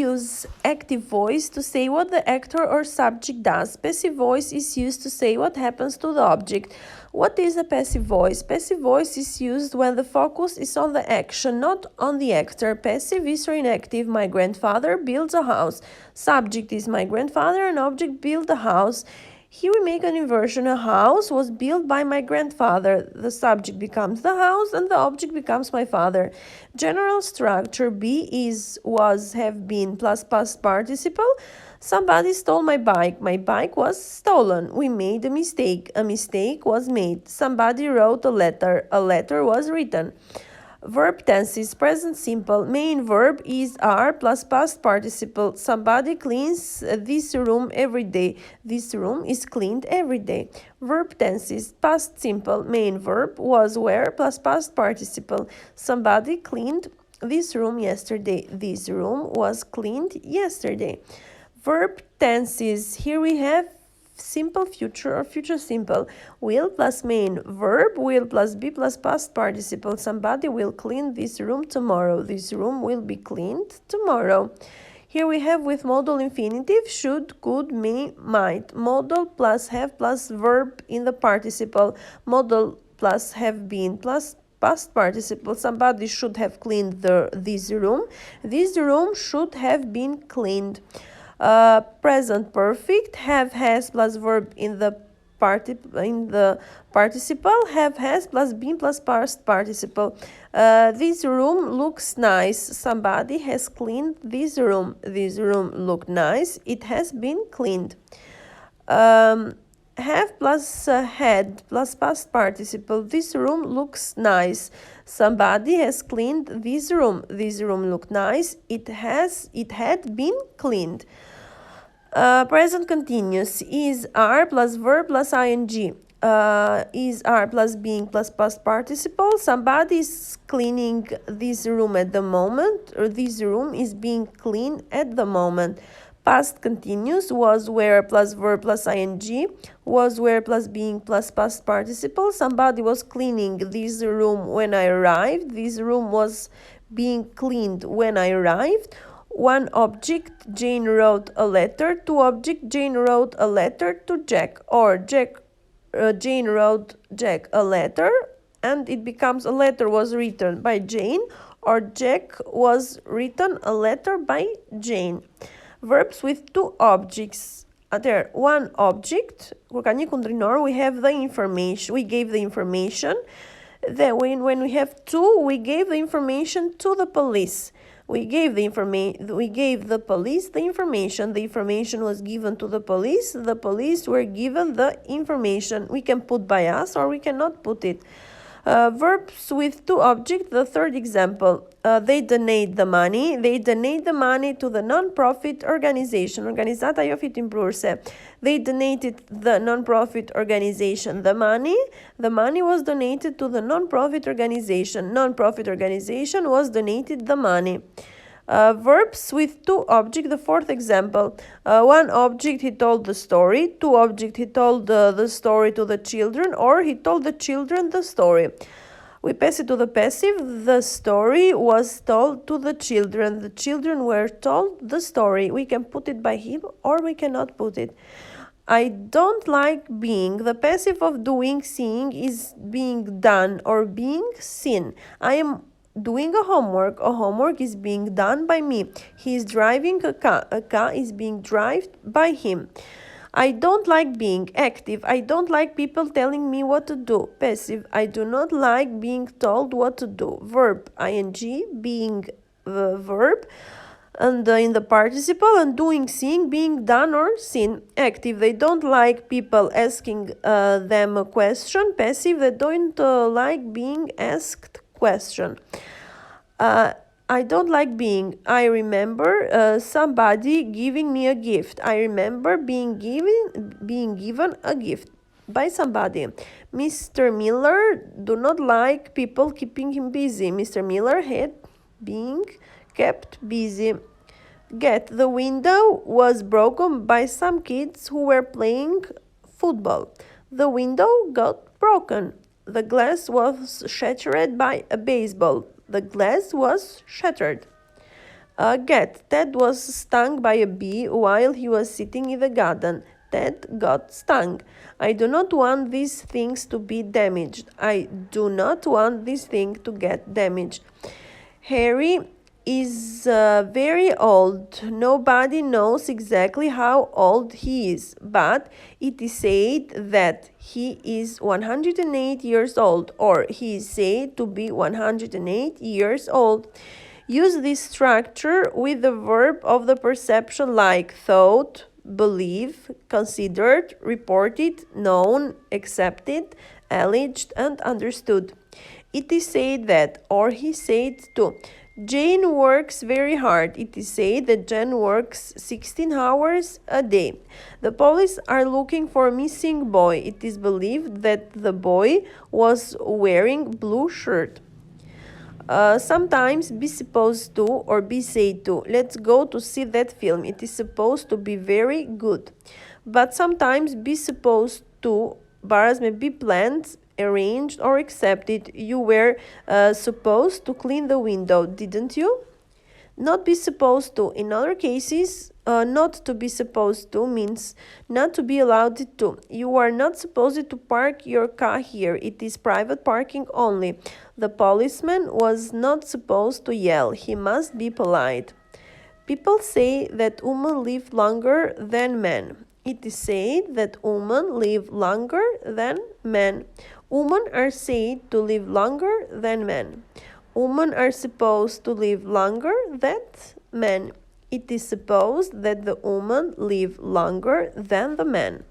use active voice to say what the actor or subject does. Passive voice is used to say what happens to the object. What is a passive voice? Passive voice is used when the focus is on the action, not on the actor. Passive is for inactive. My grandfather builds a house. Subject is my grandfather and object build a house. Here we make an inversion. A house was built by my grandfather. The subject becomes the house and the object becomes my father. General structure be is, was, have been plus past participle. Somebody stole my bike. My bike was stolen. We made a mistake. A mistake was made. Somebody wrote a letter. A letter was written. Verb tenses, present simple. Main verb is are plus past participle. Somebody cleans this room every day. This room is cleaned every day. Verb tenses, past simple. Main verb was were plus past participle. Somebody cleaned this room yesterday. This room was cleaned yesterday. Verb tenses, here we have simple future or future simple. Will plus main verb, will plus be plus past participle. Somebody will clean this room tomorrow. This room will be cleaned tomorrow. Here we have with modal infinitive, should, could, may, might. Modal plus have plus verb in the participle. Modal plus have been plus past participle. Somebody should have cleaned this room. This room should have been cleaned. Present perfect, have has plus verb in the participle, have has plus been plus past participle. This room looks nice. Somebody has cleaned this room. This room looked nice. It has been cleaned. Have plus had plus past participle. This room looks nice. Somebody has cleaned this room. This room looked nice. It had been cleaned. Present continuous is are plus verb plus ing. Is are plus being plus past participle. Somebody is cleaning this room at the moment, or this room is being cleaned at the moment. Past continuous was were plus verb plus ing. Was were plus being plus past participle. Somebody was cleaning this room when I arrived. This room was being cleaned when I arrived. One object, Jane wrote a letter. Two object, Jane wrote a letter to Jack. Or Jane wrote Jack a letter and it becomes a letter was written by Jane, or Jack was written a letter by Jane. Verbs with two objects. There, one object, we have the information, we gave the information. Then when we have two, we gave the information to the police. We gave the police the information. The information was given to the police. The police were given the information. We can put by us or we cannot put it. Verbs with two objects. The third example. They donate the money. They donate the money to the non-profit organization. Organizata Iofit Implurse. They donated the non-profit organization the money. The money was donated to the non-profit organization. Non-profit organization was donated the money. Verbs with two objects. The fourth example. One object, he told the story. Two object, he told the story to the children, or he told the children the story. We pass it to the passive. The story was told to the children. The children were told the story. We can put it by him or we cannot put it. I don't like being. The passive of doing, seeing is being done or being seen. I am doing a homework. A homework is being done by me. He is driving a car. A car is being driven by him. I don't like being active. I don't like people telling me what to do. Passive. I do not like being told what to do. Verb. Ing. Being the verb. And in the participle, and doing, seeing, being done or seen. Active. They don't like people asking them a question. Passive. They don't like being asked question. I don't like being. I remember somebody giving me a gift. I remember being given a gift by somebody. Mr. Miller do not like people keeping him busy. Mr. Miller had being kept busy. Get. The window was broken by some kids who were playing football. The window got broken. The glass was shattered by a baseball. The glass was shattered. Get. Ted was stung by a bee while he was sitting in the garden. Ted got stung. I do not want these things to be damaged. I do not want this thing to get damaged. Harry is very old. Nobody knows exactly how old he is, but it is said that he is 108 years old, or he is said to be 108 years old. Use this structure with the verb of the perception like thought, believe, considered, reported, known, accepted, alleged, and understood. It is said that, or he said to. Jane works very hard. It is said that Jane works 16 hours a day. The police are looking for a missing boy. It is believed that the boy was wearing blue shirt. Sometimes be supposed to or be said to. Let's go to see that film. It is supposed to be very good. But sometimes be supposed to. Bars may be planned, arranged, or accepted. You were supposed to clean the window, didn't you? Not be supposed to. In other cases, not to be supposed to means not to be allowed to. You are not supposed to park your car here. It is private parking only. The policeman was not supposed to yell. He must be polite. People say that women live longer than men. It is said that women live longer than men. Women are said to live longer than men. Women are supposed to live longer than men. It is supposed that the women live longer than the men.